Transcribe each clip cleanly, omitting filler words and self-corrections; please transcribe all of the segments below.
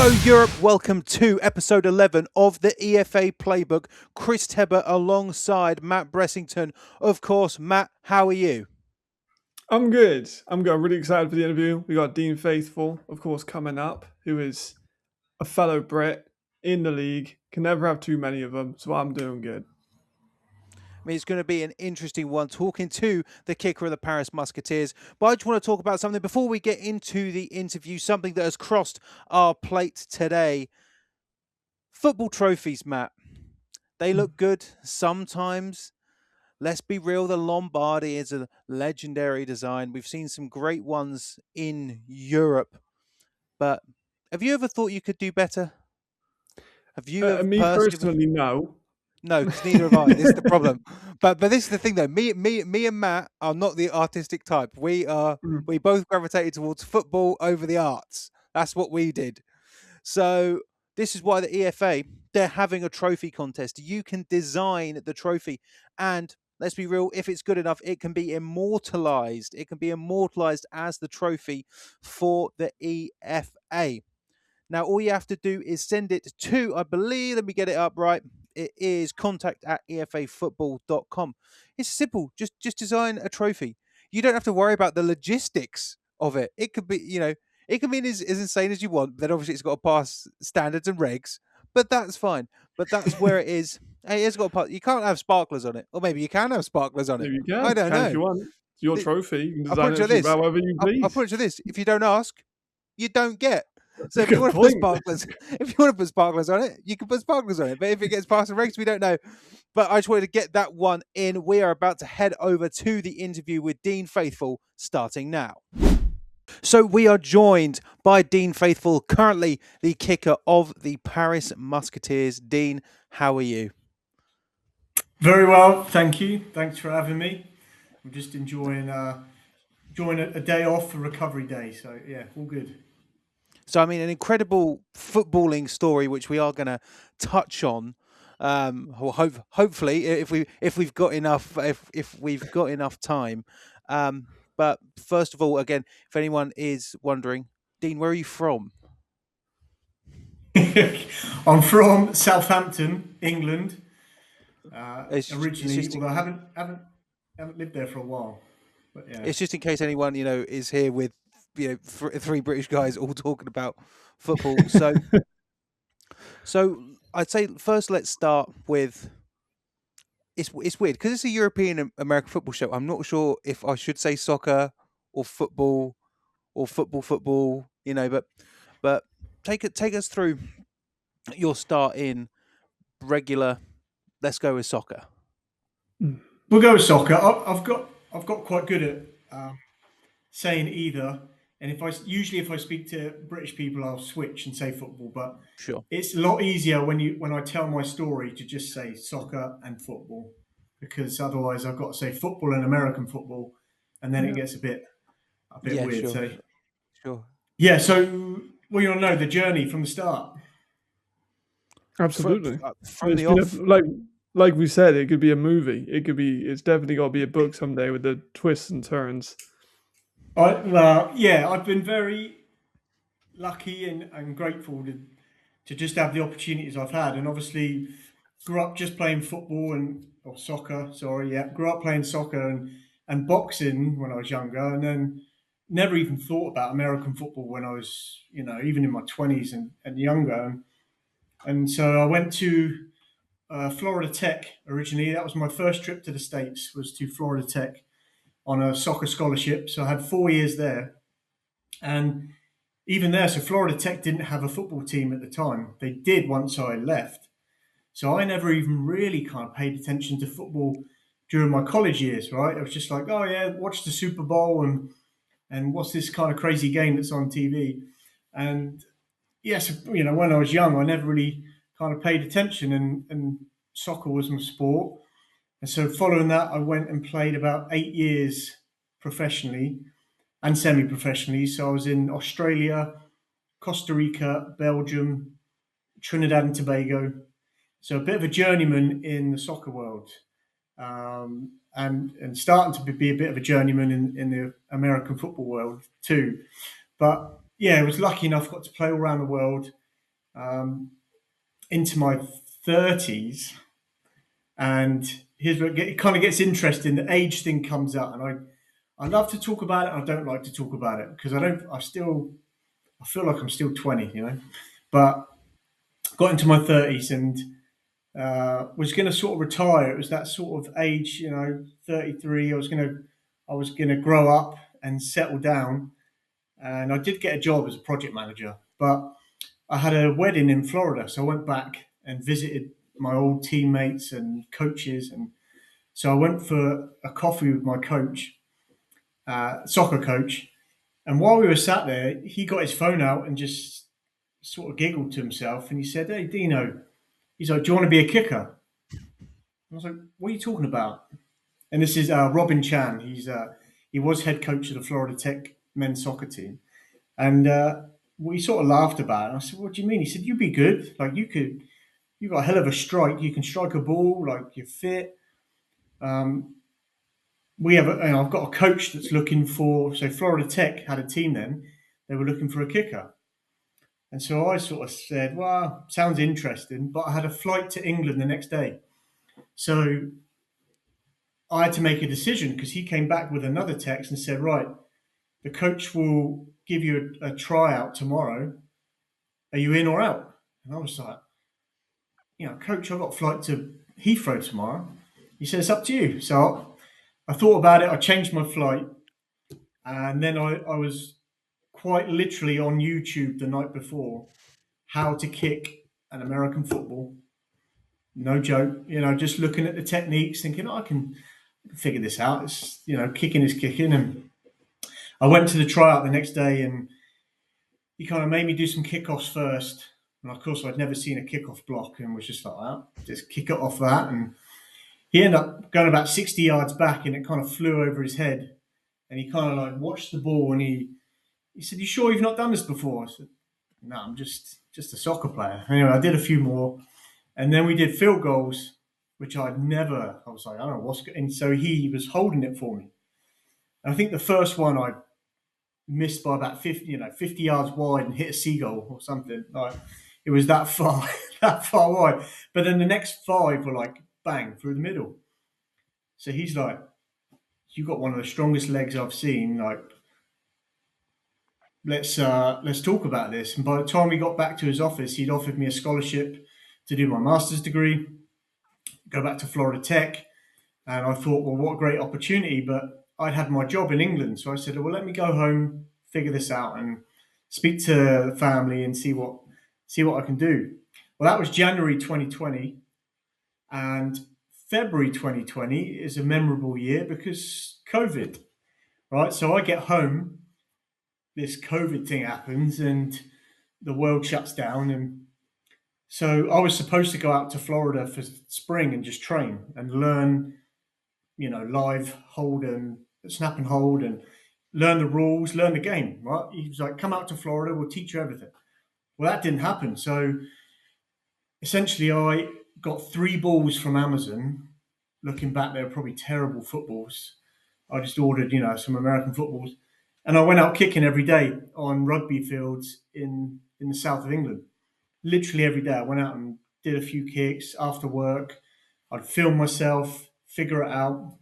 Hello Europe, welcome to episode 11 of the EFA Playbook. Chris Tebbutt alongside Matt Bressington. Of course, Matt, how are you? I'm good. I'm really excited for the interview. We got Dean Faithfull, of course, coming up, who is a fellow Brit in the league. Can never have too many of them, so I'm doing good. I mean, it's going to be an interesting one talking to the kicker of the Paris Musketeers. But I just want to talk about something before we get into the interview, something that has crossed our plate today. Football trophies, Matt. They look good sometimes. Let's be real, the Lombardy is a legendary design. We've seen some great ones in Europe. But have you ever thought you could do better? Have you ever Me personally, no. No, because neither have I. This is the problem. But this is the thing, though. Me and Matt are not the artistic type. We both gravitated towards football over the arts. That's what we did. So this is why the EFA, they're having a trophy contest. You can design the trophy, and let's be real, if it's good enough, it can be immortalized. It can be immortalized as the trophy for the EFA. Now, all you have to do is send it to, I believe, let me get it up right. It is contact@efafootball.com. It's simple. Just design a trophy. You don't have to worry about the logistics of it. It could be, it can be as insane as you want. Then obviously it's got to pass standards and regs, but that's fine. But that's where it is. Hey, it's got to pass. You can't have sparklers on it, or maybe you can have sparklers on it. Maybe you can. I don't know. If you want. It's your trophy. You can I'll put design it it however you please. I'll put it to this: if you don't ask, you don't get. So if Good you want to point. put sparklers on it, you can put sparklers on it. But if it gets past the regs, we don't know. But I just wanted to get that one in. We are about to head over to the interview with Dean Faithfull, starting now. So we are joined by Dean Faithfull, currently the kicker of the Paris Musketeers. Dean, how are you? Very well, thank you. Thanks for having me. I'm just enjoying a day off for recovery day. So yeah, all good. So I mean, an incredible footballing story, which we are going to touch on. Hopefully, if we've got enough time. But first of all, again, if anyone is wondering, Dean, where are you from? I'm from Southampton, England, originally. Just, although I haven't lived there for a while. But yeah, it's just in case anyone is here with three British guys all talking about football. So I'd say first let's start with. It's weird because it's a European American football show. I'm not sure if I should say soccer or football or football. But take us through your start in regular. Let's go with soccer. we'll go with soccer. I've got quite good at saying either. And if I speak to British people, I'll switch and say football. But Sure. it's a lot easier when I tell my story to just say soccer and football, because otherwise I've got to say football and American football, and then it gets a bit weird. Sure. So Sure. yeah, so you want to know the journey from the start? Absolutely. From the off, like we said, it could be a movie. It's definitely got to be a book someday with the twists and turns. I've been very lucky and grateful to just have the opportunities I've had, and obviously grew up just playing soccer. Grew up playing soccer and boxing when I was younger, and then never even thought about American football when I was, even in my 20s and younger. And so I went to Florida Tech originally. That was my first trip to the States, was to Florida Tech on a soccer scholarship. So I had 4 years there. And even there, so Florida Tech didn't have a football team at the time. They did once I left. So I never even really kind of paid attention to football during my college years, right? I was just like, oh yeah, watch the Super Bowl and what's this kind of crazy game that's on TV? And yes, when I was young, I never really kind of paid attention, and soccer was my sport. And so following that, I went and played about 8 years professionally and semi-professionally. So I was in Australia, Costa Rica, Belgium, Trinidad and Tobago. So a bit of a journeyman in the soccer world, and starting to be a bit of a journeyman in the American football world too. But yeah, I was lucky enough, got to play all around the world. into my 30s, and here's where it kind of gets interesting. The age thing comes up, and I love to talk about it. I don't like to talk about it because I feel like I'm still 20, but got into my 30s and was going to sort of retire. It was that sort of age, 33. I was going to grow up and settle down, and I did get a job as a project manager, but I had a wedding in Florida, so I went back and visited my old teammates and coaches, and so I went for a coffee with my coach, soccer coach, and while we were sat there, he got his phone out and just sort of giggled to himself, and he said, "Hey, Dino," he's like, "Do you want to be a kicker?" I was like, "What are you talking about?" And this is Robin Chan. He was head coach of the Florida Tech men's soccer team, and we sort of laughed about it. And I said, "What do you mean?" He said, "You'd be good. Like you got a hell of a strike. You can strike a ball. Like you're fit." I've got a coach that's looking for. So Florida Tech had a team then. They were looking for a kicker, and so I sort of said, "Well, sounds interesting," but I had a flight to England the next day, so I had to make a decision because he came back with another text and said, "Right, the coach will give you a tryout tomorrow. Are you in or out?" And I was like, "Coach, I've got a flight to Heathrow tomorrow." He said, "It's up to you." So I thought about it. I changed my flight. And then I was quite literally on YouTube the night before, how to kick an American football. No joke. Just looking at the techniques, thinking, I can figure this out. It's, kicking is kicking. And I went to the tryout the next day, and he kind of made me do some kickoffs first. And of course, I'd never seen a kickoff block and was just like, well, just kick it off that. And he ended up going about 60 yards back, and it kind of flew over his head. And he kind of like watched the ball, and he said, "You sure you've not done this before?" I said, "No, I'm just a soccer player." Anyway, I did a few more. And then we did field goals, which I was like, I don't know what's going. And so he was holding it for me. And I think the first one I missed by about 50 yards wide and hit a seagull or something. Like it was that far, that far wide. But then the next 5 were like bang through the middle. So he's like, "You got one of the strongest legs I've seen. Like, let's talk about this." And by the time we got back to his office, he'd offered me a scholarship to do my master's degree, go back to Florida Tech. And I thought, well, what a great opportunity. But I'd had my job in England. So I said, well, let me go home, figure this out, and speak to the family and see what I can do. Well, that was January 2020. And February 2020 is a memorable year because COVID, right? So I get home, this COVID thing happens, and the world shuts down. And so I was supposed to go out to Florida for spring and just train and learn, live hold and snap and hold and learn the rules, learn the game, right? He was like, "Come out to Florida, we'll teach you everything." Well, that didn't happen. So essentially I got 3 balls from Amazon. Looking back, they were probably terrible footballs. I just ordered, some American footballs. And I went out kicking every day on rugby fields in the south of England. Literally every day I went out and did a few kicks after work. I'd film myself, figure it out,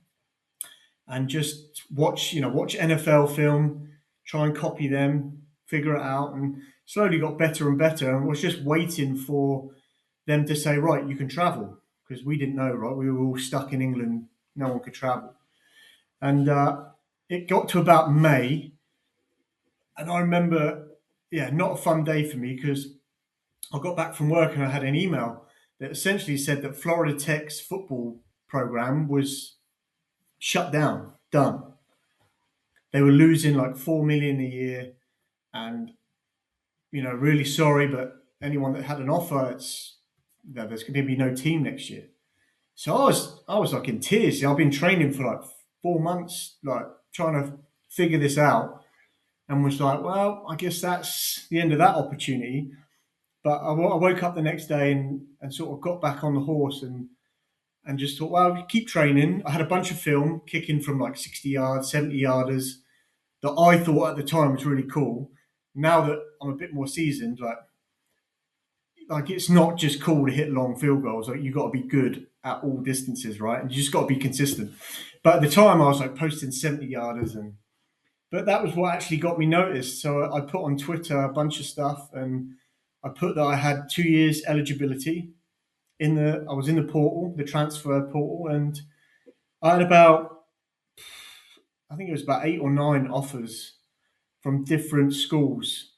and just watch NFL film, try and copy them, figure it out, and slowly got better and better. And was just waiting for them to say, "Right, you can travel," because we didn't know, right? We were all stuck in England. No one could travel. And it got to about May, and I remember, not a fun day for me because I got back from work and I had an email that essentially said that Florida Tech's football program was shut down, done. They were losing like $4 million a year, and really sorry, but anyone that had an offer, there's going to be no team next year. So I was like in tears. I've been training for like 4 months, like trying to figure this out, and was like, well, I guess that's the end of that opportunity. But I woke up the next day and sort of got back on the horse and just thought, well, keep training. I had a bunch of film kicking from like 60 yards, 70 yarders that I thought at the time was really cool. Now that I'm a bit more seasoned, like like it's not just cool to hit long field goals. Like you got to be good at all distances, right? And you just got to be consistent. But at the time, I was like posting 70-yarders, but that was what actually got me noticed. So I put on Twitter a bunch of stuff, and I put that I had 2 years eligibility I was in the portal, the transfer portal, and I had I think it was about 8 or 9 offers from different schools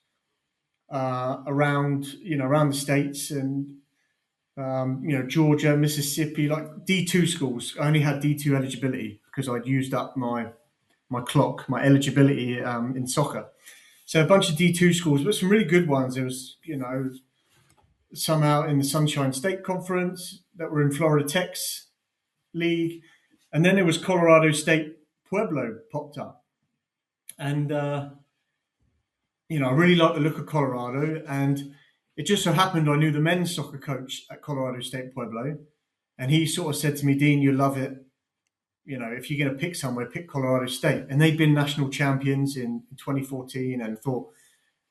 around the states and Georgia, Mississippi, like D2 schools. I only had D2 eligibility because I'd used up my clock, my eligibility in soccer. So a bunch of D2 schools, but some really good ones. There was some out in the Sunshine State Conference that were in Florida Tech's league, and then there was Colorado State Pueblo popped up, and I really liked the look of Colorado, and it just so happened I knew the men's soccer coach at Colorado State Pueblo, and he sort of said to me, "Dean, you'll love it. If you're going to pick somewhere, pick Colorado State." And they'd been national champions in 2014, and thought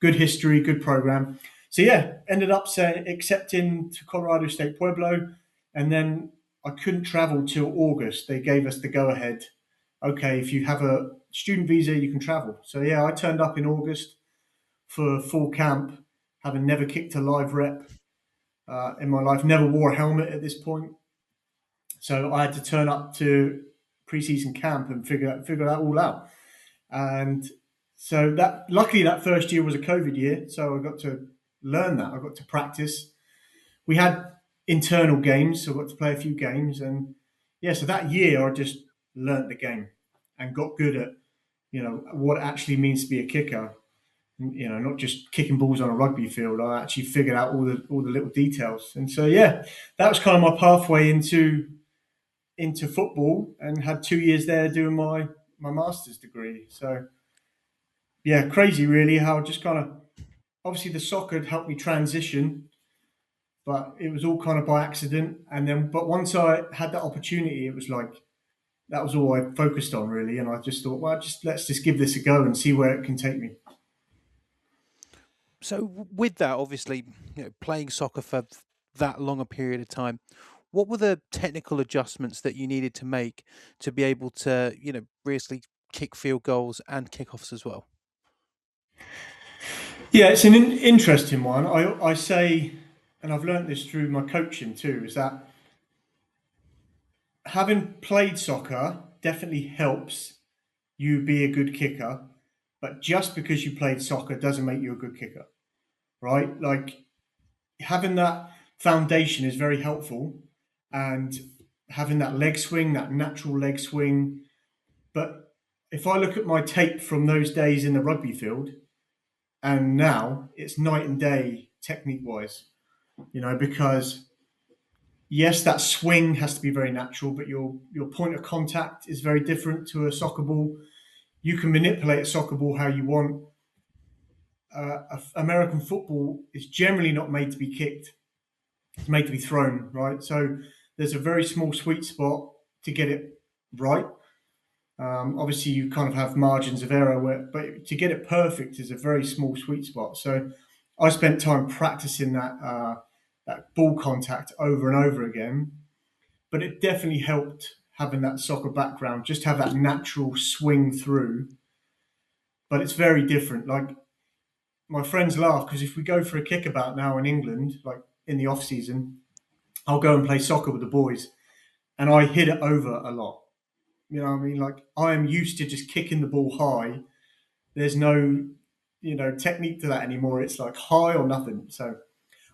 good history, good program. So yeah, ended up accepting to Colorado State Pueblo, and then I couldn't travel till August. They gave us the go ahead. Okay, if you have a student visa, you can travel. So yeah, I turned up in August for full camp, having never kicked a live rep in my life, never wore a helmet at this point. So I had to turn up to preseason camp and figure that all out. And so luckily that first year was a COVID year, so I got to learn that. I got to practice. We had internal games, so I got to play a few games, and yeah, so that year I just learnt the game and got good at what it actually means to be a kicker. Not just kicking balls on a rugby field. I actually figured out all the little details, and so yeah, that was kind of my pathway into football, and had 2 years there doing my master's degree. So yeah, crazy really how just kind of, obviously the soccer had helped me transition, but it was all kind of by accident. And then, but once I had that opportunity, it was like, that was all I focused on really. And I just thought, well, let's just give this a go and see where it can take me. So with that, obviously, playing soccer for that long a period of time, what were the technical adjustments that you needed to make to be able to, basically kick field goals and kickoffs as well? Yeah, it's an interesting one. I say, and I've learned this through my coaching too, is that having played soccer definitely helps you be a good kicker, but just because you played soccer doesn't make you a good kicker, right? Like having that foundation is very helpful, and having that leg swing, that natural leg swing. But if I look at my tape from those days in the rugby field and now, it's night and day technique wise, because yes, that swing has to be very natural, but your point of contact is very different to a soccer ball. You can manipulate a soccer ball how you want. American football is generally not made to be kicked. It's made to be thrown, right? So there's a very small sweet spot to get it right. Obviously, you kind of have margins of error, but to get it perfect is a very small sweet spot. So I spent time practicing that ball contact over and over again. But it definitely helped having that soccer background, just have that natural swing through. But it's very different. Like my friends laugh because if we go for a kickabout now in England, like in the off season, I'll go and play soccer with the boys, and I hit it over a lot. You know what I mean? Like I am used to just kicking the ball high. There's no, technique to that anymore. It's like high or nothing. So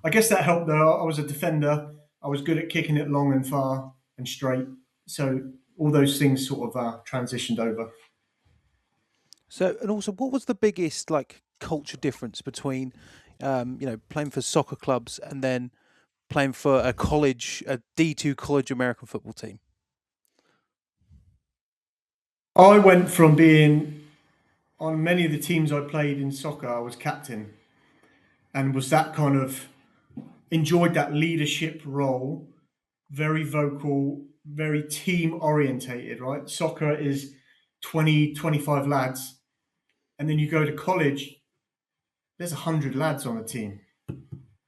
I guess that helped though. I was a defender. I was good at kicking it long and far and straight. So all those things sort of transitioned over. So, and also, what was the biggest culture difference between, playing for soccer clubs and then playing for a D2 college American football team? I went from being on many of the teams I played in soccer, I was captain, and was that kind of enjoyed that leadership role, very vocal, very team orientated, right? Soccer is 20, 25 lads. And then you go to college, there's 100 lads on the team.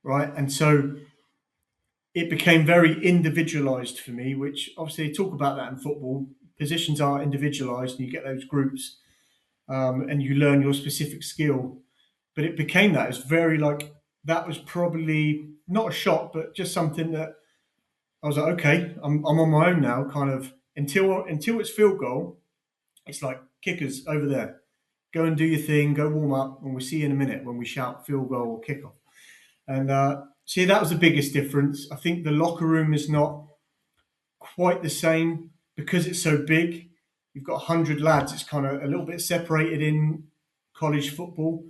right? And so it became very individualized for me, which obviously they talk about that in football. Positions are individualized and you get those groups, and you learn your specific skill. But it became that. It's very like, that was probably not a shock, but just something that I was like, okay, I'm on my own now, kind of, until it's field goal. It's like, kickers over there, go and do your thing, go warm up, and we'll see you in a minute when we shout field goal or kickoff. And see, that was the biggest difference. I think the locker room is not quite the same because it's so big. You've got 100 lads. It's kind of a little bit separated in college football.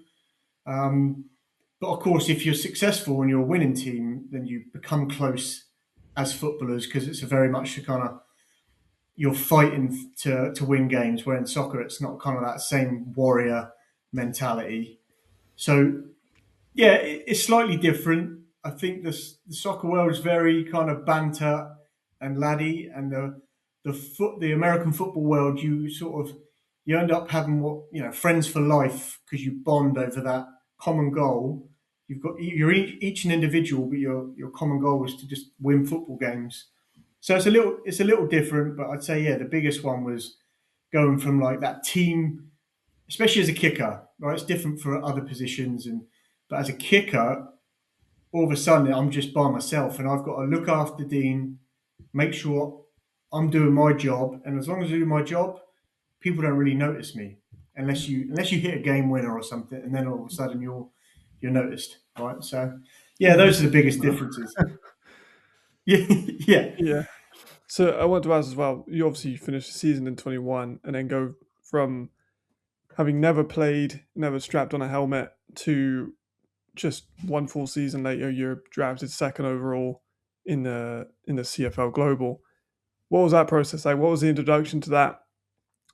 But of course, if you're successful and you're a winning team, then you become close as footballers because it's a very much a kind of, you're fighting to win games. Where in soccer, it's not kind of that same warrior mentality. So yeah, it's slightly different. I think the soccer world is very kind of banter and laddie, and the American football world, you end up having friends for life because you bond over that common goal. You're each an individual, but your common goal is to just win football games. So it's a little different, but I'd say yeah, the biggest one was going from like that team, especially as a kicker, right? It's different for other positions, but as a kicker, all of a sudden I'm just by myself and I've got to look after Dean, make sure I'm doing my job, and as long as I do my job, people don't really notice me unless you hit a game winner or something, and then all of a sudden you're noticed, right? So yeah, those are the biggest differences. Yeah. Yeah. So I want to ask as well, you obviously finished the season in 21 and then go from having never played, never strapped on a helmet, to just one full season later, you're drafted second overall in the CFL Global. What was that process like? What was the introduction to that?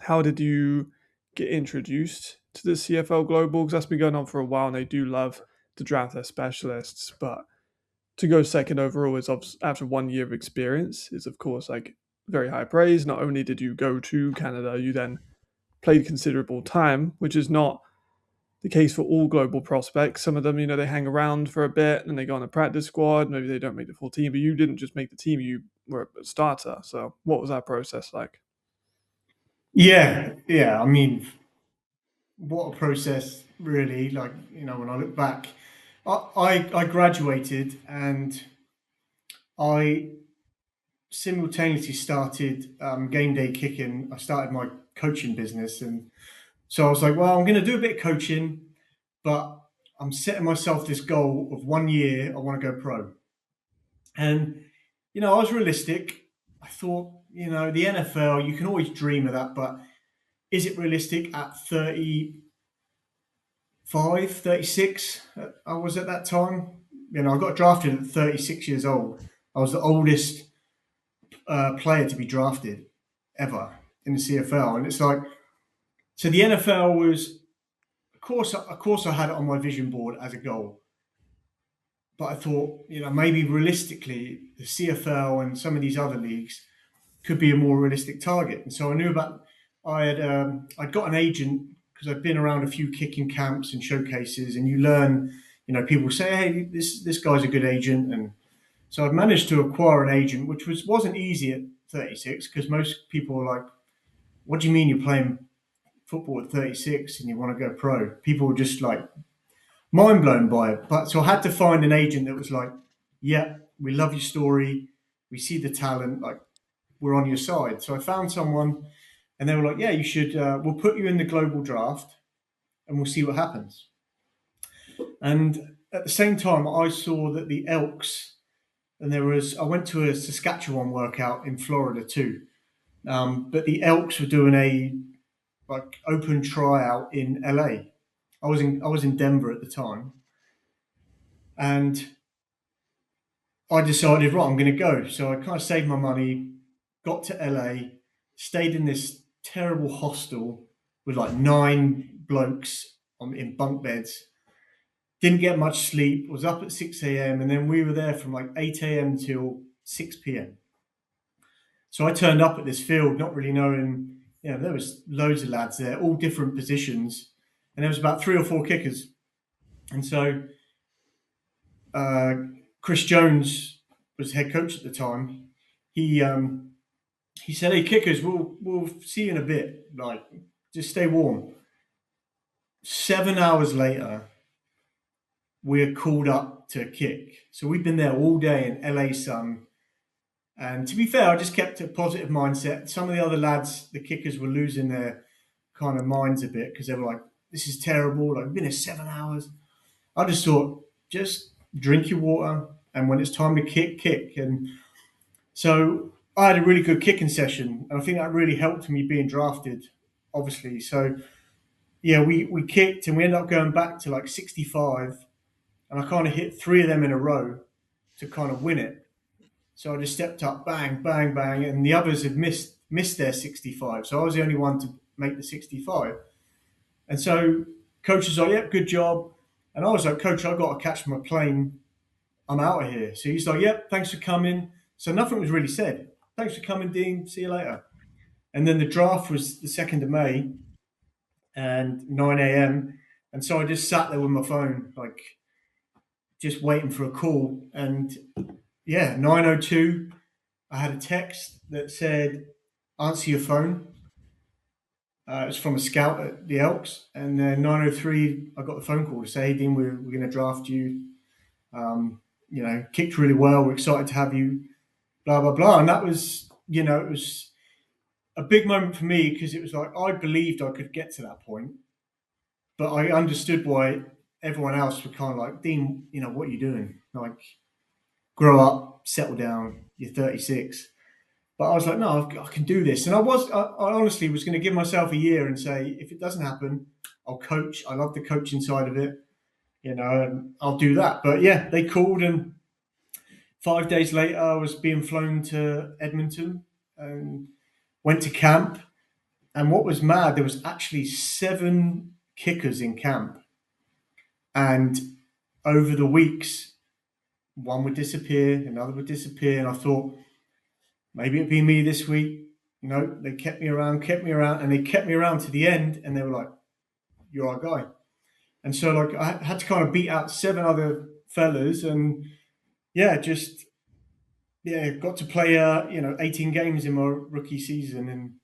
How did you get introduced to the CFL Global? Because that's been going on for a while and they do love to draft their specialists, but to go second overall is after 1 year of experience is of course like very high praise. Not only did you go to Canada, you then played considerable time, which is not the case for all global prospects. Some of them, they hang around for a bit and they go on a practice squad. Maybe they don't make the full team, but you didn't just make the team, you were a starter. So what was that process like? Yeah. I mean, what a process, really. Like, when I look back, I graduated and I simultaneously started game day kicking. I started my coaching business, and so I was like, well, I'm going to do a bit of coaching, but I'm setting myself this goal of 1 year. I want to go pro, and I was realistic. I thought, the NFL, you can always dream of that, but is it realistic at 35, 36? I was at that time. I got drafted at 36 years old. I was the oldest player to be drafted ever in the CFL, and it's like, so the NFL was, of course, I had it on my vision board as a goal, but I thought, maybe realistically, the CFL and some of these other leagues could be a more realistic target. And so I knew about, I'd got an agent because I'd been around a few kicking camps and showcases, and you learn, people say, hey, this guy's a good agent, and so I've managed to acquire an agent, which wasn't easy at 36 because most people are like, what do you mean you're playing football at 36 and you want to go pro? People were just like mind blown by it. But so I had to find an agent that was like, yeah, we love your story. We see the talent. Like, we're on your side. So I found someone and they were like, yeah, you should, we'll put you in the global draft and we'll see what happens. And at the same time, I saw that the Elks, and I went to a Saskatchewan workout in Florida too. But the Elks were doing a open tryout in LA. I was in Denver at the time, and I decided, right, I'm going to go. So I kind of saved my money, got to LA, stayed in this terrible hostel with like 9 blokes in bunk beds. Didn't get much sleep. Was up at 6 a.m. and then we were there from like 8 a.m. till 6 p.m. So I turned up at this field, not really knowing. There was loads of lads there, all different positions, and there was about 3 or 4 kickers. And so Chris Jones was head coach at the time. He said, "Hey, kickers, we'll see you in a bit. Like, just stay warm." 7 hours later, we're called up to kick. So we've been there all day in LA sun. And to be fair, I just kept a positive mindset. Some of the other lads, the kickers, were losing their kind of minds a bit because they were like, "This is terrible. Like, we've been here 7 hours." I just thought, just drink your water. And when it's time to kick, kick. And so I had a really good kicking session. And I think that really helped me being drafted, obviously. So, yeah, we kicked and we ended up going back to like 65. And I kind of hit 3 of them in a row to kind of win it. So I just stepped up, bang, bang, bang, and the others had missed their 65. So I was the only one to make the 65. And so coach was like, "Yep, good job." And I was like, "Coach, I've got to catch my plane. I'm out of here." So he's like, "Yep, thanks for coming." So nothing was really said. "Thanks for coming, Dean. See you later." And then the draft was the 2nd of May and 9 a.m. And so I just sat there with my phone, like just waiting for a call. And yeah, 9:02, I had a text that said, "Answer your phone." It was from a scout at the Elks. And then 9:03, I got the phone call to say, "Hey, Dean, we're going to draft you. Kicked really well. We're excited to have you, blah, blah, blah." And that was, it was a big moment for me because it was like I believed I could get to that point. But I understood why everyone else were kind of like, "Dean, what are you doing? Like, grow up, settle down. You're 36." But I was like, "No, I can do this." And I honestly was going to give myself a year and say, if it doesn't happen, I'll coach. I love the coaching side of it, and I'll do that. But yeah, they called, and 5 days later, I was being flown to Edmonton and went to camp. And what was mad, there was actually 7 kickers in camp. And over the weeks, one would disappear, another would disappear. And I thought, maybe it'd be me this week. They kept me around, and they kept me around to the end. And they were like, "You're our guy." And so, like, I had to kind of beat out 7 other fellas, and got to play 18 games in my rookie season. And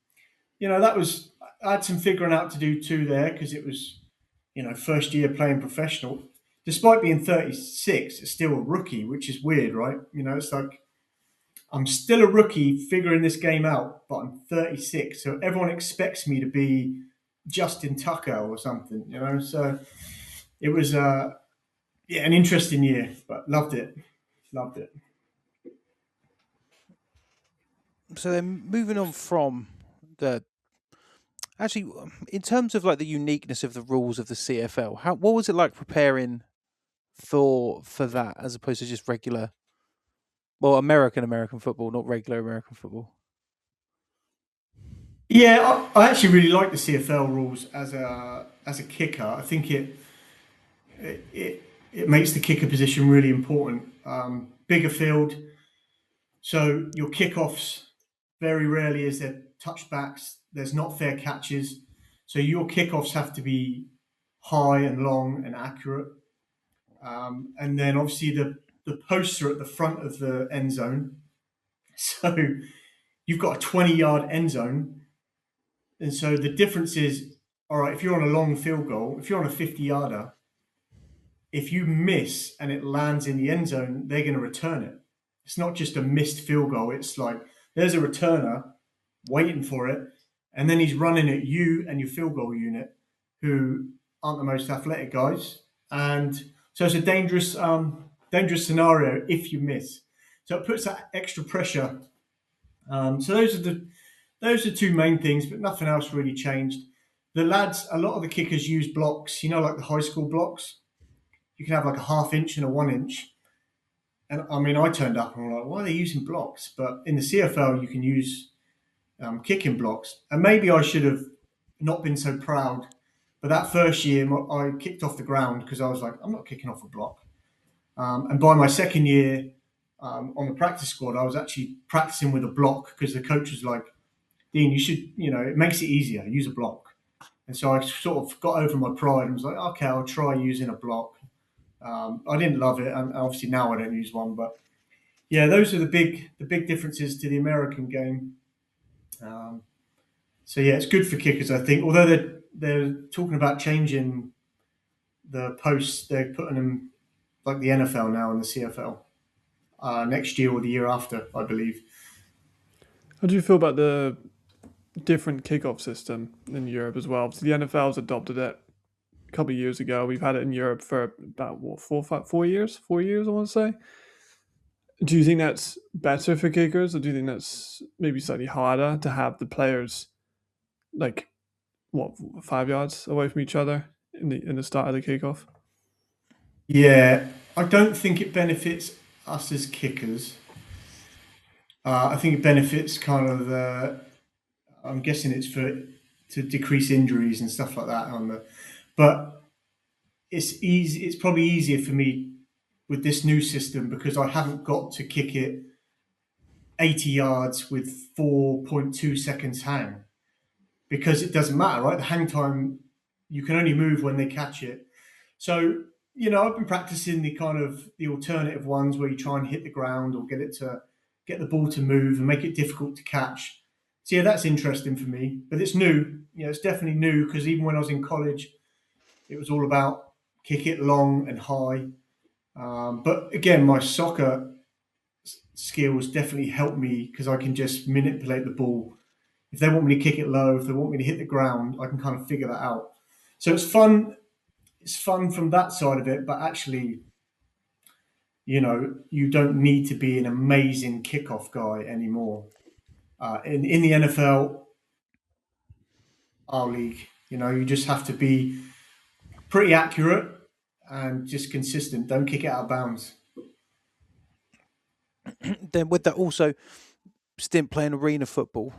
I had some figuring out to do too there because it was first year playing professional. Despite being 36, it's still a rookie, which is weird, right? It's like I'm still a rookie figuring this game out, but I'm 36, so everyone expects me to be Justin Tucker or something, So it was an interesting year, but loved it. So then, moving on from the actually, in terms of like the uniqueness of the rules of the CFL, what was it like preparing for that as opposed to just regular, American football, not regular American football? Yeah, I actually really like the CFL rules as a kicker. I think it makes the kicker position really important. Bigger field, so your kickoffs very rarely is there touchbacks. There's not fair catches, so your kickoffs have to be high and long and accurate. And then obviously the posts are at the front of the end zone, so you've got a 20-yard end zone. And so the difference is, all right, if you're on a long field goal, if you're on a 50-yarder, if you miss and it lands in the end zone, they're going to return it. It's not just a missed field goal. It's like there's a returner waiting for it, and then he's running at you and your field goal unit, who aren't the most athletic guys. And so it's a dangerous scenario if you miss. So it puts that extra pressure. So those are 2 main things, but nothing else really changed. The lads, a lot of the kickers use blocks, like the high school blocks. You can have like a 1/2 inch and a 1 inch. And I mean, I turned up and I'm like, why are they using blocks? But in the CFL, you can use kicking blocks. And maybe I should have not been so proud. But that first year, I kicked off the ground because I was like, I'm not kicking off a block. And by my second year on the practice squad, I was actually practicing with a block because the coach was like, "Dean, you should, it makes it easier, use a block." And so I sort of got over my pride and was like, okay, I'll try using a block. I didn't love it, and obviously now I don't use one. But yeah, those are the big differences to the American game. Um, so yeah, it's good for kickers, I think. Although they're talking about changing the posts, they're putting them like the NFL now and the CFL next year or the year after, I believe. How do you feel about the different kickoff system in Europe as well? Obviously, the NFL's adopted it a couple of years ago. We've had it in Europe for about what 4 years. 4 years, I want to say. Do you think that's better for kickers, or do you think that's maybe slightly harder to have the players like 5 yards away from each other in the start of the kickoff? Yeah, I don't think it benefits us as kickers. I think it benefits kind of the. I'm guessing it's for to decrease injuries and stuff like that but it's easy. It's probably easier for me with this new system because I haven't got to kick it 80 yards with 4.2 seconds hang because it doesn't matter, right? The hang time, you can only move when they catch it. So, I've been practicing the kind of the alternative ones where you try and hit the ground or get the ball to move and make it difficult to catch. So yeah, that's interesting for me, but it's new. It's definitely new because even when I was in college, it was all about kick it long and high. But again, my soccer skills definitely help me because I can just manipulate the ball. If they want me to kick it low, if they want me to hit the ground, I can kind of figure that out. So it's fun. It's fun from that side of it, but actually, you don't need to be an amazing kickoff guy anymore. In the NFL, our league, you just have to be pretty accurate and just consistent. Don't kick it out of bounds. Then with that also stint playing arena football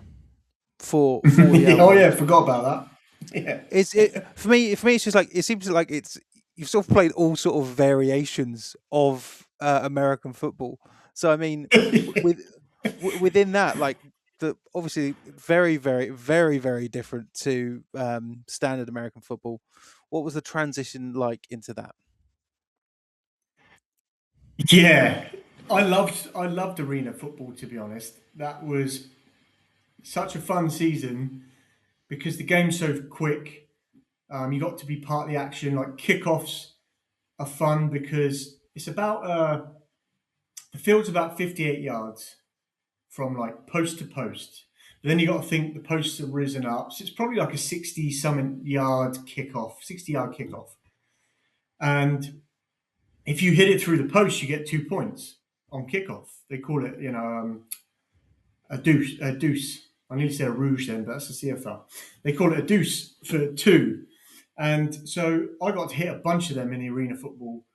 for 40 Oh hours. yeah, forgot about that. Yeah. It's for me. For me, it's just like it seems like you've sort of played all sort of variations of American football. So I mean, within that, like the obviously very, very, very, very different to standard American football. What was the transition like into that? Yeah, I loved arena football, to be honest. That was such a fun season because the game's so quick. You got to be part of the action. Like kickoffs are fun because it's about the field's about 58 yards from like post to post. But then you got to think the posts have risen up, so it's probably like a 60 something yard kickoff, 60-yard kickoff. And if you hit it through the post, you get 2 points on kickoff. They call it, a deuce. A deuce. I nearly said a rouge then, but that's a CFL. They call it a deuce for two. And so I got to hit a bunch of them in the arena football,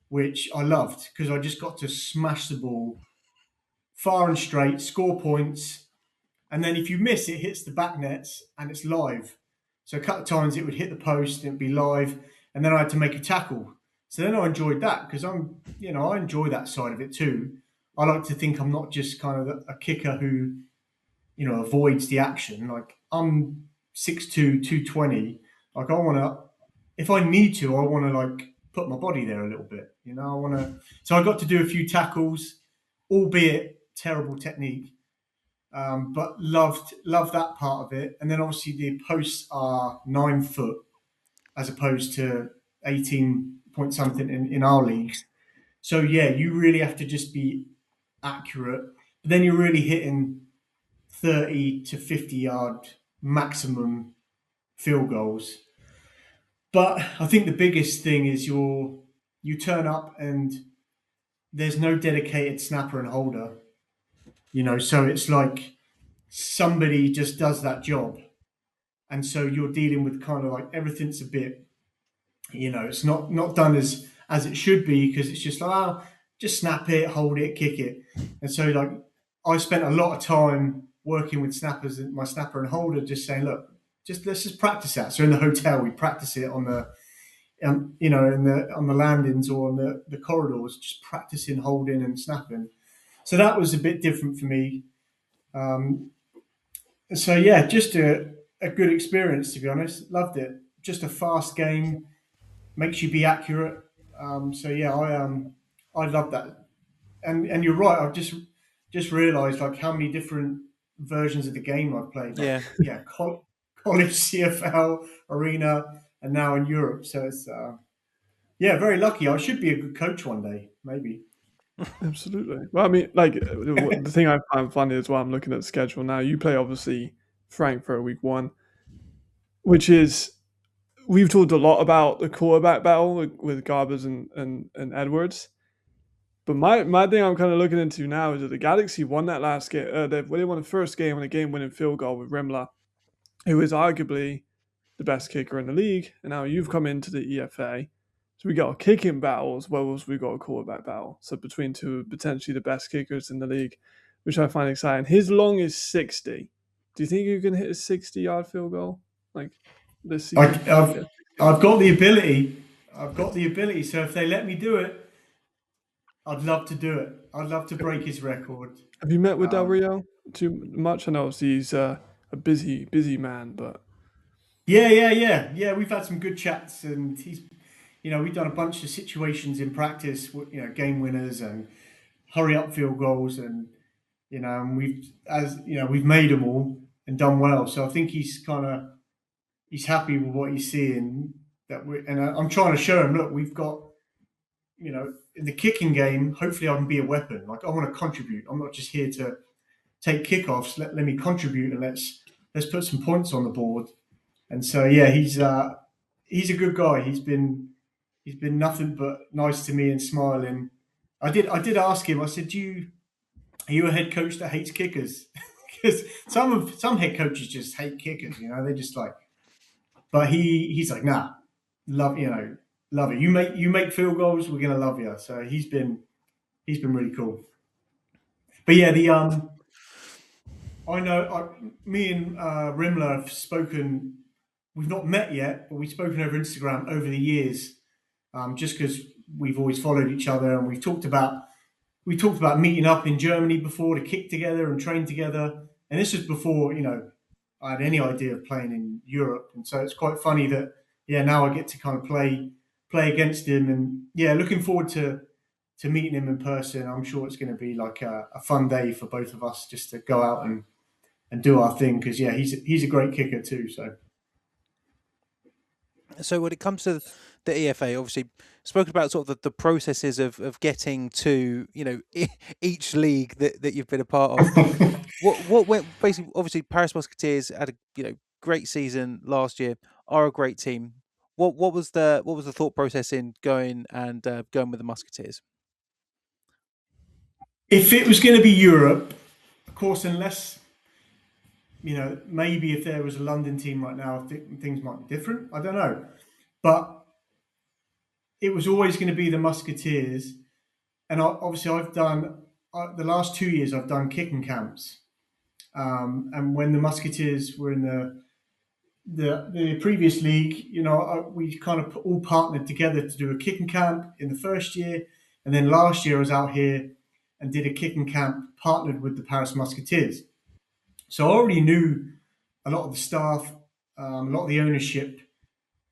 which I loved because I just got to smash the ball far and straight, score points, and then if you miss, it hits the back nets and it's live. So a couple of times it would hit the post and it'd be live, and then I had to make a tackle. So then I enjoyed that because I enjoy that side of it too. I like to think I'm not just kind of a kicker who, avoids the action. Like I'm 6'2", 220. Like I want to, if I need to, I want to like put my body there a little bit. I want to. So I got to do a few tackles, albeit terrible technique. But loved that part of it. And then obviously the posts are 9 foot as opposed to 18 point something in our leagues. So yeah, you really have to just be accurate. But then you're really hitting 30 to 50-yard maximum field goals. But I think the biggest thing is you turn up and there's no dedicated snapper and holder. So it's like somebody just does that job. And so you're dealing with kind of like everything's a bit, it's not done as it should be because it's just like, just snap it, hold it, kick it. And so like I spent a lot of time working with snappers, my snapper and holder, just saying, look, let's just practice that. So in the hotel, we practice it on the, on the landings or on the corridors, just practicing holding and snapping. So that was a bit different for me. So yeah, just a good experience to be honest. Loved it. Just a fast game, makes you be accurate. So yeah, I love that, and you're right. I've just realised like how many different versions of the game I've played. Like, Yeah. college, CFL, arena, and now in Europe. So it's yeah, very lucky. I should be a good coach one day, maybe. Absolutely. Well, I mean, like the thing I find funny is while I'm looking at the schedule now, you play obviously Frankfurt week 1, which is we've talked a lot about the quarterback battle with Garbers and Edwards. But my thing I'm kind of looking into now is that the Galaxy won that last game. They won the first game on a game-winning field goal with Rimler, who is arguably the best kicker in the league. And now you've come into the EFA. So we got a kicking battle as well as we got a quarterback battle. So between two potentially the best kickers in the league, which I find exciting. His long is 60. Do you think you can hit a 60-yard field goal like this season? I've got the ability. I've got the ability. So if they let me do it, I'd love to do it. I'd love to break his record. Have you met with Del Rio too much? I know he's a busy man, but Yeah. We've had some good chats, and we've done a bunch of situations in practice. Game winners and hurry up field goals, and and we've made them all and done well. So I think he's happy with what he's seeing. I'm trying to show him. Look, we've got in the kicking game. Hopefully, I can be a weapon. Like I want to contribute. I'm not just here to take kickoffs. Let me contribute, and let's put some points on the board. And so yeah, he's a good guy. He's been nothing but nice to me and smiling. I did ask him. I said, are you a head coach that hates kickers? Because some head coaches just hate kickers. They just like. But he's like, nah, love it. You make field goals, we're gonna love you. So he's been really cool. But yeah, I know me and Rimler have spoken. We've not met yet, but we've spoken over Instagram over the years, just because we've always followed each other, and we talked about meeting up in Germany before to kick together and train together. And this was before I had any idea of playing in Europe, and so it's quite funny that now I get to kind of play against him, and looking forward to meeting him in person. I'm sure it's going to be like a fun day for both of us just to go out and do our thing, because he's a great kicker too. So when it comes to the EFA, obviously spoken about sort of the processes of getting to each league that you've been a part of. what went basically? Obviously, Paris Musketeers had a great season last year. Are a great team. What was the thought process in going with the Musketeers? If it was going to be Europe, of course, unless maybe if there was a London team right now, things might be different. I don't know, but it was always going to be the Musketeers. And obviously, I've done the last 2 years. I've done kicking camps, and when the Musketeers were in the previous league, we kind of all partnered together to do a kicking camp in the first year, and then last year I was out here and did a kicking camp partnered with the Paris Musketeers. So I already knew a lot of the staff, a lot of the ownership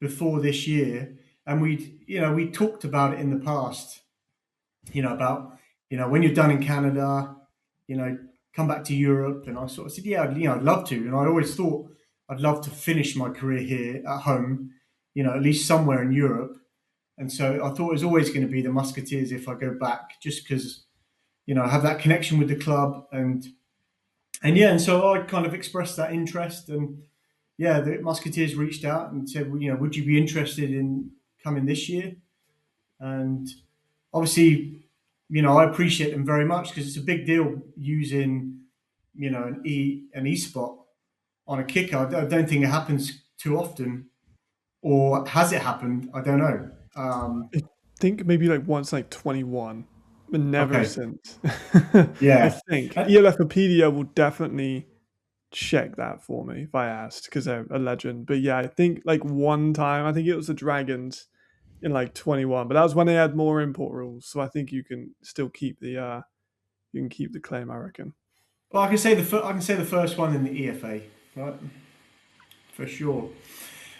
before this year, and we talked about it in the past. About when you're done in Canada, come back to Europe. And I sort of said, I'd love to. And I always thought I'd love to finish my career here at home, at least somewhere in Europe. And so I thought it was always going to be the Musketeers if I go back, just because I have that connection with the club, and so I kind of expressed that interest, and the Musketeers reached out and said, would you be interested in coming this year? And obviously, I appreciate them very much, because it's a big deal using, an E spot on a kicker. I don't think it happens too often, or has it happened? I don't know. I think maybe like once, like 21, but never since. Yeah, I think ELFopedia will definitely check that for me if I asked, because they're a legend. But I think like one time, I think it was the Dragons in like 21, but that was when they had more import rules. So I think you can still keep the claim, I reckon. Well, I can say the first one in the EFA, right? For sure.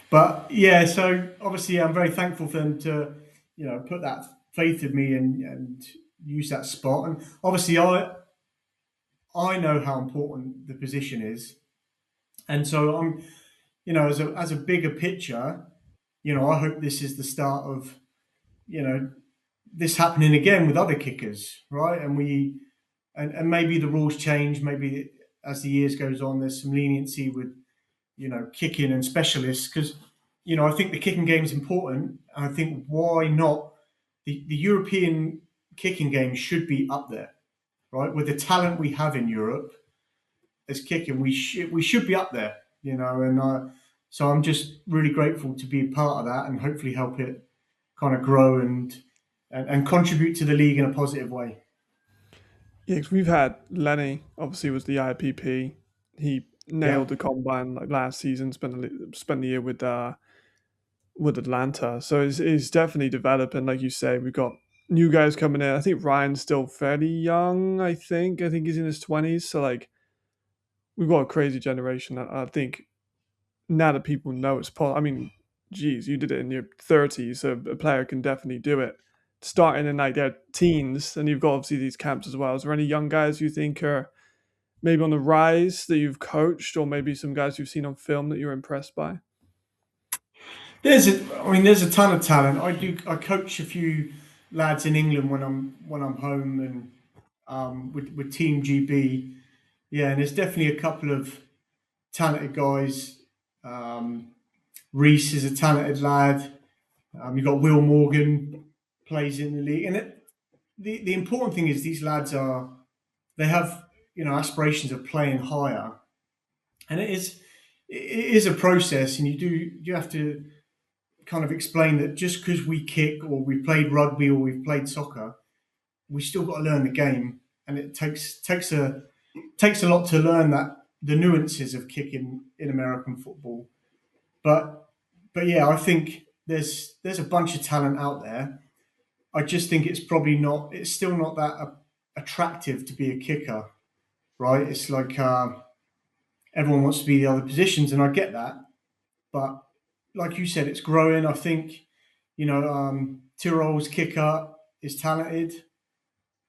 But so obviously I'm very thankful for them to put that faith in me and use that spot. And obviously, I know how important the position is, and so I'm, as a bigger picture, I hope this is the start of, this happening again with other kickers, right? And maybe the rules change. Maybe as the years goes on, there's some leniency with, kicking and specialists, because, I think the kicking game is important. And I think why not the European kicking game should be up there, right? With the talent we have in Europe as kicking, we should be up there, and so I'm just really grateful to be a part of that and hopefully help it kind of grow and contribute to the league in a positive way. Yeah, 'cause we've had Lenny, obviously was the IPP. He nailed the combine like last season. Spent the year with Atlanta, so it's definitely developing. Like you say, we've got new guys coming in. I think Ryan's still fairly young. I think he's in his 20s. So like, we've got a crazy generation. I think now that people know it's possible. I mean, geez, you did it in your 30s, so a player can definitely do it. Starting in like their teens, and you've got obviously these camps as well. Is there any young guys you think are maybe on the rise that you've coached, or maybe some guys you've seen on film that you're impressed by? There's a ton of talent. I coach a few lads in England when I'm home and with Team GB. Yeah, and there's definitely a couple of talented guys. Reese is a talented lad. You've got Will Morgan plays in the league, and the important thing is these lads they have aspirations of playing higher, and it is a process, and you have to kind of explain that just because we kick or we played rugby or we've played soccer, we still got to learn the game, and it takes a lot to learn that the nuances of kicking in American football. But yeah, I think there's a bunch of talent out there. I just think it's still not that attractive to be a kicker, right? It's like everyone wants to be the other positions, and I get that. But like you said, it's growing. I think, Tyrol's kicker is talented.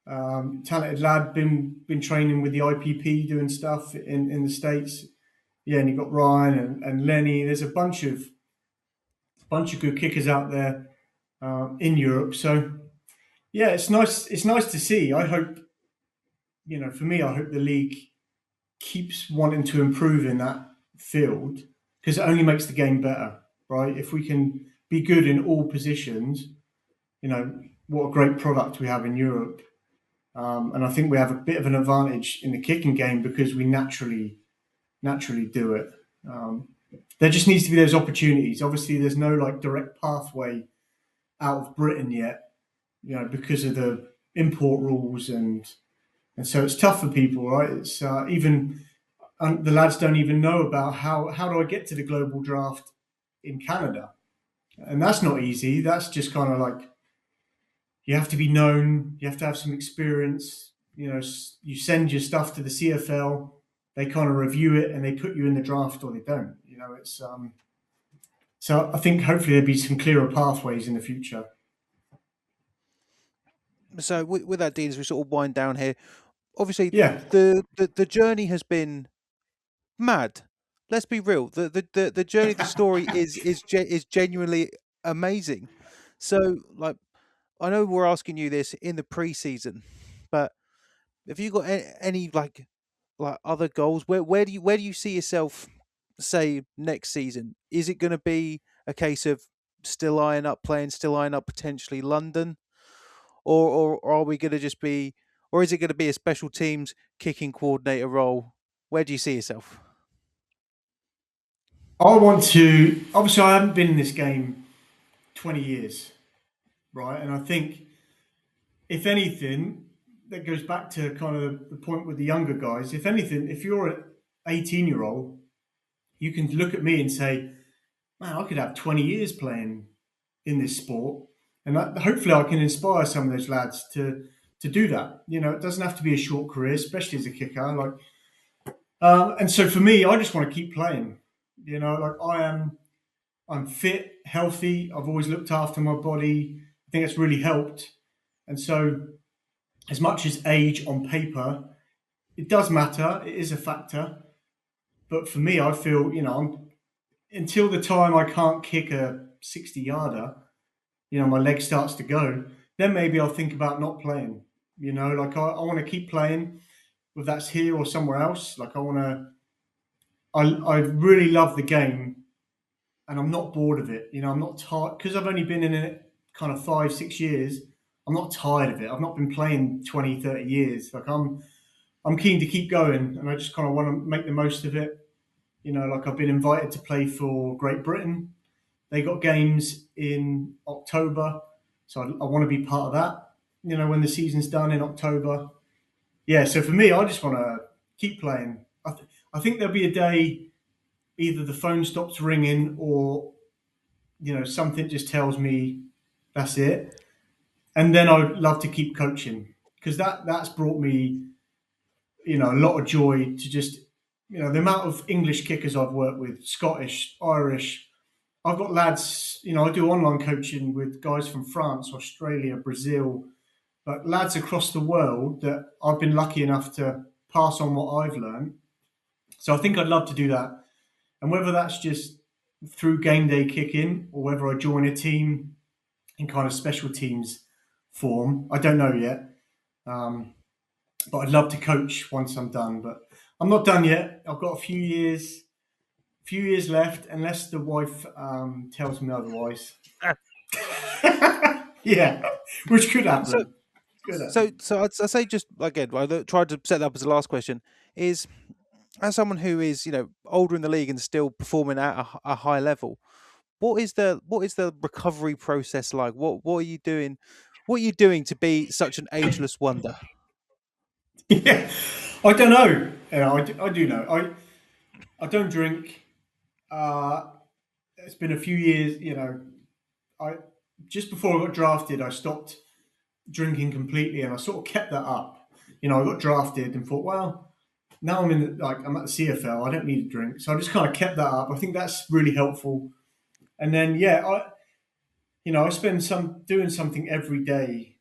Talented lad, been training with the IPP, doing stuff in the States. Yeah, and you've got Ryan and Lenny. There's a bunch of good kickers out there in Europe. So yeah, it's nice. It's nice to see. I hope, for me, I hope the league keeps wanting to improve in that field, because it only makes the game better, right? If we can be good in all positions, what a great product we have in Europe. And I think we have a bit of an advantage in the kicking game because we naturally do it. There just needs to be those opportunities. Obviously, there's no like direct pathway out of Britain yet, because of the import rules, and so it's tough for people, right? It's even the lads don't even know about how do I get to the global draft in Canada, and that's not easy. That's just kind of like, you have to be known, you have to have some experience. You send your stuff to the CFL, they kind of review it and they put you in the draft or they don't. It's so I think hopefully there'll be some clearer pathways in the future. So with that, Dean, as we sort of wind down here, obviously, Yeah, the journey has been mad. Let's be real. The journey, the story is genuinely amazing. So, like, I know we're asking you this in the pre-season, but have you got any like other goals? Where do you see yourself, say, next season? Is it going to be a case of still eyeing up potentially London, or are we going to just be, or is it going to be a special teams kicking coordinator role? Where do you see yourself? I want to. Obviously, I haven't been in this game 20 years, right? And I think, if anything, that goes back to kind of the point with the younger guys. If anything, if you're an 18-year-old, you can look at me and say, man, I could have 20 years playing in this sport. And hopefully I can inspire some of those lads to do that. It doesn't have to be a short career, especially as a kicker. And so for me, I just want to keep playing. I'm fit, healthy. I've always looked after my body. think that's really helped. And so, as much as age on paper, it does matter. It is a factor. But for me, I feel, until the time I can't kick a 60-yarder, my leg starts to go, then maybe I'll think about not playing. Like I want to keep playing, whether that's here or somewhere else. Like I really love the game, and I'm not bored of it. I'm not tired because I've only been in it kind of 5-6 years. I'm not tired of it. I've not been playing 20, 30 years. Like I'm keen to keep going, and I just kind of want to make the most of it. Like I've been invited to play for Great Britain. They got games in October, so I want to be part of that. When the season's done in October. Yeah, so for me, I just want to keep playing. I think there'll be a day either the phone stops ringing or something just tells me that's it, and then I'd love to keep coaching because that's brought me a lot of joy to just the amount of English kickers I've worked with, Scottish, Irish. I've got lads, I do online coaching with guys from France, Australia, Brazil, but lads across the world that I've been lucky enough to pass on what I've learned. So I think I'd love to do that. And whether that's just through game day kicking or whether I join a team in kind of special teams form, I don't know yet. But I'd love to coach once I'm done. But I'm not done yet. I've got a few years left, unless the wife tells me otherwise. Yeah, which could happen. So I'd say just again, I tried to set that up as the last question. Is as someone who is older in the league and still performing at a high level, what is the recovery process like? What are you doing? What are you doing to be such an ageless wonder? Yeah, I don't know. I do know. I don't drink. It's been a few years. I just before I got drafted, I stopped drinking completely, and I sort of kept that up. I got drafted and thought, well, now I'm I'm at the CFL. I don't need a drink, so I just kind of kept that up. I think that's really helpful. And then I spend doing something every day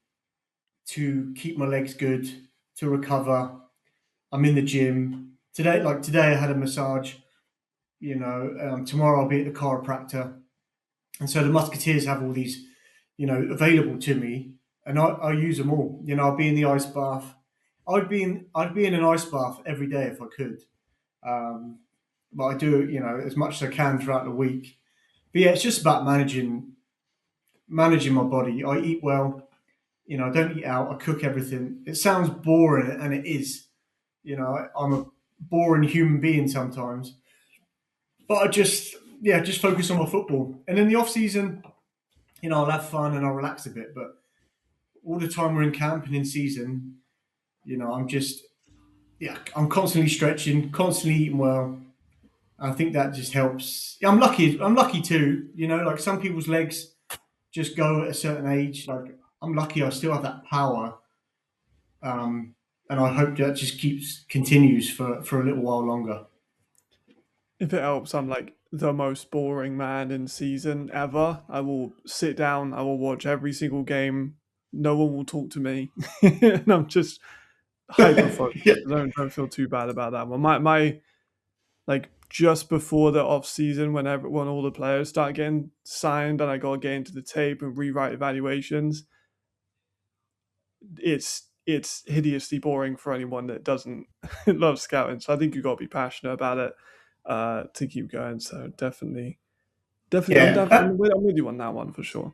to keep my legs good, to recover. I'm in the gym today. Like today, I had a massage. Tomorrow I'll be at the chiropractor, and so the Musketeers have all these, available to me, and I use them all. I'll be in the ice bath. I'd be in an ice bath every day if I could, but I do as much as I can throughout the week. But yeah, it's just about managing my body. I eat well. I don't eat out. I cook everything. It sounds boring, and it is. I'm a boring human being sometimes, but I just focus on my football. And in the off season, I'll have fun and I'll relax a bit. But all the time we're in camp and in season, I'm constantly stretching, constantly eating well. I think that just helps. Yeah, I'm lucky. I'm lucky too. Like some people's legs just go at a certain age. Like I'm lucky. I still have that power. And I hope that just continues for a little while longer. If it helps, I'm like the most boring man in season ever. I will sit down, I will watch every single game. No one will talk to me. And I'm just hyper focused. Yeah. Don't feel too bad about that one. My like just before the off season, when all the players start getting signed and I gotta get into the tape and rewrite evaluations, it's hideously boring for anyone that doesn't love scouting. So I think you've got to be passionate about it to keep going. So definitely, Yeah. I'm with you on that one for sure.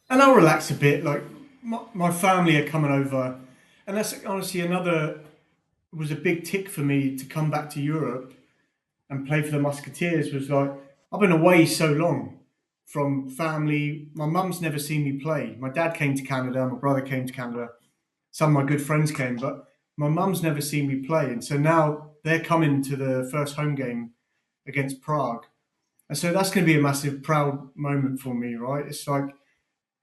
And I'll relax a bit. Like my family are coming over, and that's honestly was a big tick for me to come back to Europe and play for the Musketeers. Was like I've been away so long from family. My mum's never seen me play. My dad came to Canada. My brother came to Canada. Some of my good friends came, but my mum's never seen me play. And so now they're coming to the first home game against Prague. And so that's going to be a massive, proud moment for me, right? It's like,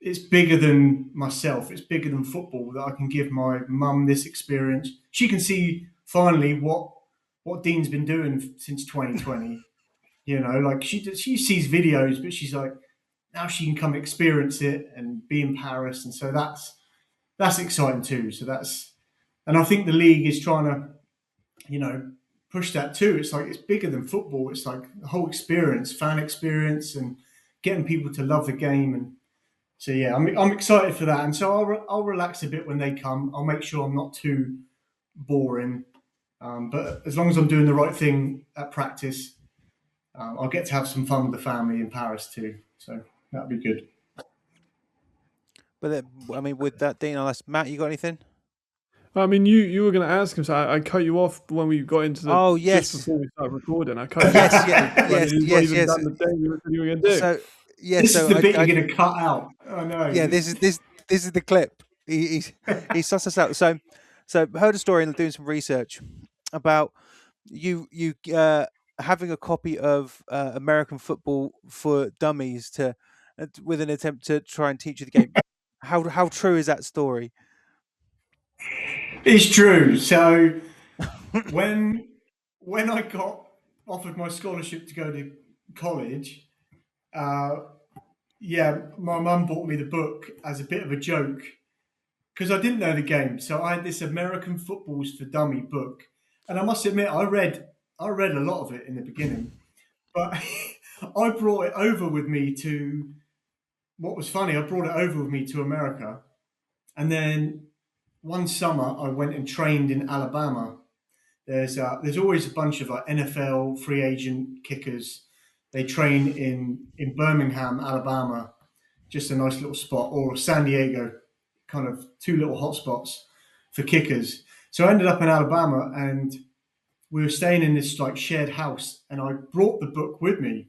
it's bigger than myself. It's bigger than football that I can give my mum this experience. She can see finally what Dean's been doing since 2020. Like she sees videos, but she's like, now she can come experience it and be in Paris, and so that's exciting too. And I think the league is trying to, push that too. It's like it's bigger than football. It's like the whole experience, fan experience, and getting people to love the game. And so yeah, I'm excited for that. And so I'll relax a bit when they come. I'll make sure I'm not too boring, but as long as I'm doing the right thing at practice, I'll get to have some fun with the family in Paris too. So that'll be good. But with that, Dean, I'll ask Matt. You got anything? I mean, you were going to ask him, so I cut you off when we got into the. Oh, yes. Just before we started recording, I cut you Yes, off. yes. Done the thing you were going to do. So this is the bit you're going to cut out. Oh no. Yeah, this is the clip. He sussed us out. So heard a story and doing some research about you having a copy of American Football for Dummies with an attempt to try and teach you the game. How true is that story? It's true. So when I got offered my scholarship to go to college, my mum bought me the book as a bit of a joke because I didn't know the game. So I had this American Footballs for Dummy book, and I must admit I read a lot of it in the beginning, but I brought it over with me to. What was funny, I brought it over with me to America, and then one summer I went and trained in Alabama. There's always a bunch of like NFL free agent kickers. They train in Birmingham, Alabama, just a nice little spot, or San Diego, kind of two little hot spots for kickers. So I ended up in Alabama, and we were staying in this like shared house, and I brought the book with me.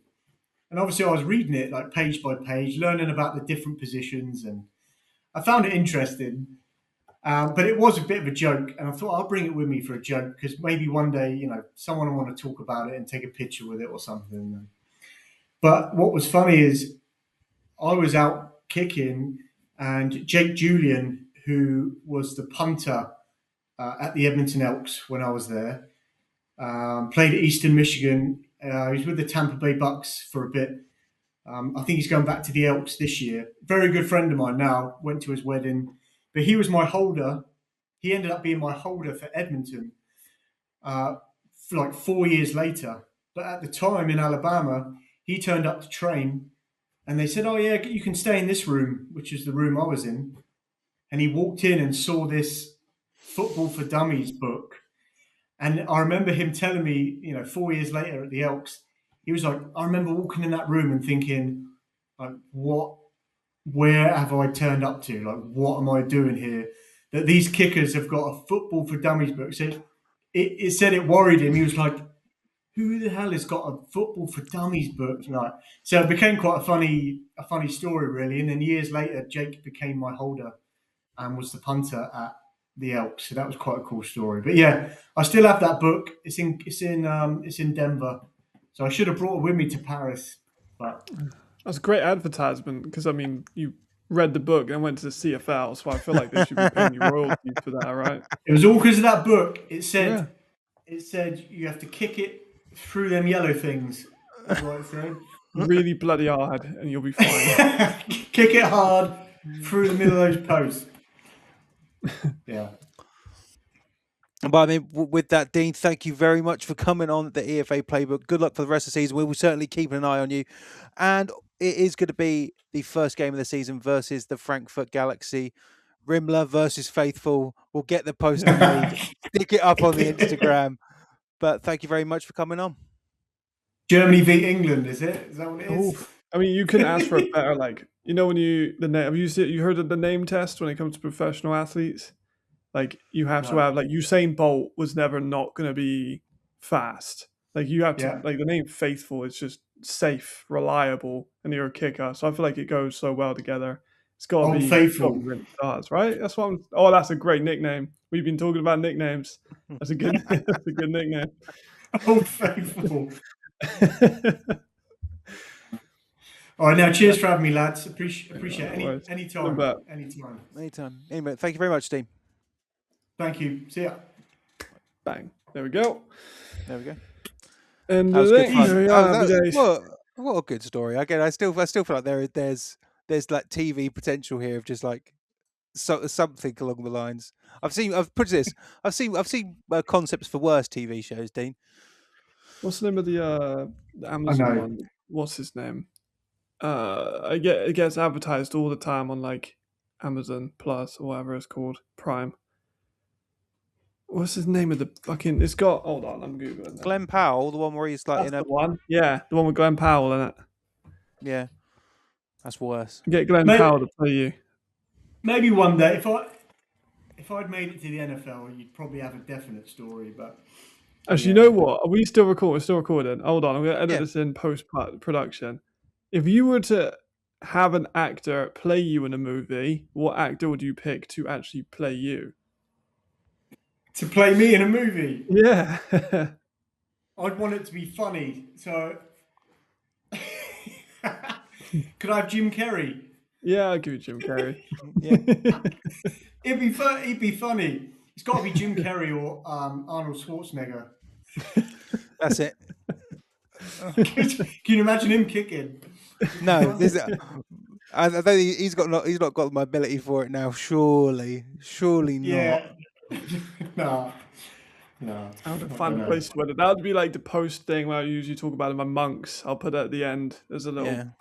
And obviously I was reading it like page by page, learning about the different positions, and I found it interesting. But it was a bit of a joke, and I thought I'll bring it with me for a joke because maybe one day, someone will want to talk about it and take a picture with it or something. But what was funny is I was out kicking, and Jake Julian, who was the punter at the Edmonton Elks when I was there, played at Eastern Michigan. He was with the Tampa Bay Bucks for a bit. I think he's going back to the Elks this year. Very good friend of mine now. Went to his wedding. But he was my holder. He ended up being my holder for Edmonton for like 4 years later. But at the time in Alabama, he turned up to train, and they said, "Oh yeah, you can stay in this room," which is the room I was in. And he walked in and saw this Football for Dummies book. And I remember him telling me, 4 years later at the Elks, he was like, I remember walking in that room and thinking, like, where have I turned up to? Like, what am I doing here? That these kickers have got a Football for Dummies book. So it said it worried him. He was like, who the hell has got a Football for Dummies book? Like, so it became quite a funny story, really. And then years later, Jake became my holder and was the punter at the Elks. So that was quite a cool story. But yeah, I still have that book. It's in Denver. So I should have brought it with me to Paris. But that's a great advertisement because you read the book and went to the CFL, so I feel like they should be paying you royalties for that, right? It was all because of that book. It said you have to kick it through them yellow things. That's what it said. Really bloody hard, and you'll be fine. Kick it hard through the middle of those posts. Yeah. But with that, Dean, thank you very much for coming on the EFA Playbook. Good luck for the rest of the season. We will certainly keep an eye on you. And it is going to be the first game of the season versus the Frankfurt Galaxy. Rimler versus Faithfull. We'll get the poster made. Stick it up on the Instagram. But thank you very much for coming on. Germany v England, is it? Is that what it is? You can ask for a better, when have you heard of the name test when it comes to professional athletes? Like you have to have Usain Bolt was never not going to be fast. Like you have to the name Faithfull is just safe, reliable, and you're a kicker. So I feel like it goes so well together. It's got to be Faithfull, stars, right? That's what that's a great nickname. We've been talking about nicknames. That's a good nickname. Old Faithfull. All right, now cheers for having me, lads. Appreciate it. Anytime. Anyway, thank you very much, Dean. Thank you. See ya. Bang. There we go. There we go. And that was good fun. What a good story. Again, I still feel like there's like TV potential here of just like something along the lines. I've seen concepts for worse TV shows, Dean. What's the name of the Amazon know. one? What's his name? It gets advertised all the time on like Amazon Plus or whatever it's called, Prime. What's his name of the fucking? It's got. Hold on, I'm googling that. Glenn Powell, the one where he's like That's the one. Yeah, the one with Glenn Powell in it. Yeah, that's worse. Get Glenn Powell to play you. Maybe one day, if I'd made it to the NFL, you'd probably have a definite story. But actually, you know what? Are we still recording? We're still recording. Hold on, I'm going to edit this in post production. If you were to have an actor play you in a movie, what actor would you pick to actually play you? To play me in a movie? Yeah. I'd want it to be funny. So, could I have Jim Carrey? Yeah, I'll give you Jim Carrey. Yeah. It'd be funny. It's got to be Jim Carrey or Arnold Schwarzenegger. That's it. Can you imagine him kicking? No, I don't think he's not got the mobility for it now. Surely not. Yeah. No. I would find a place to put it. That would be like the post thing where I usually talk about in my monks. I'll put it at the end. There's a little